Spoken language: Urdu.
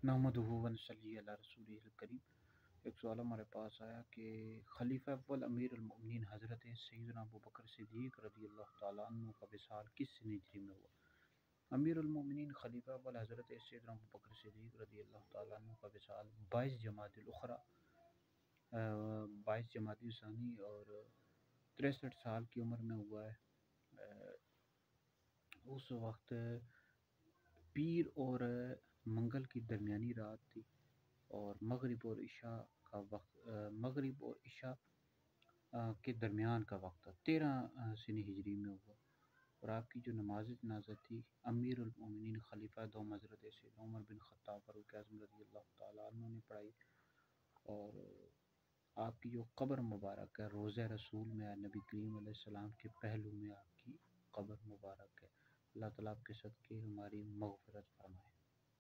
نحمدہ و نصلی علی رسولہ الکریم۔ ایک سوال ہمارے پاس آیا کہ خلیفہ اول امیر المؤمنین حضرت سیدنا ابو بکر صدیق رضی اللہ تعالیٰ عنہ کا وصال کس سن ہجری میں ہوا؟ امیر المؤمنین خلیفہ اول حضرت سیدنا ابو بکر صدیق رضی اللہ تعالیٰ عنہ کا وصال 22 الاخری 22 ثانی اور 63 سال کی عمر میں ہوا ہے۔ اس وقت پیر اور منگل کی درمیانی رات تھی اور مغرب اور عشاء کے درمیان کا وقت تھا، 13 سن ہجری میں ہوا۔ اور آپ کی جو نماز جنازہ تھی امیر المؤمنین خلیفہ دوم حضرت سیدنا عمر بن خطاب فاروق اعظم رضی اللہ تعالیٰ عنہ نے پڑھائی۔ اور آپ کی جو قبر مبارک ہے روضہ رسول میں ہے، نبی کریم علیہ السلام کے پہلو میں آپ کی قبر مبارک ہے۔ اللہ تعالیٰ آپ کے صدقے ہماری مغفرت فرمائے۔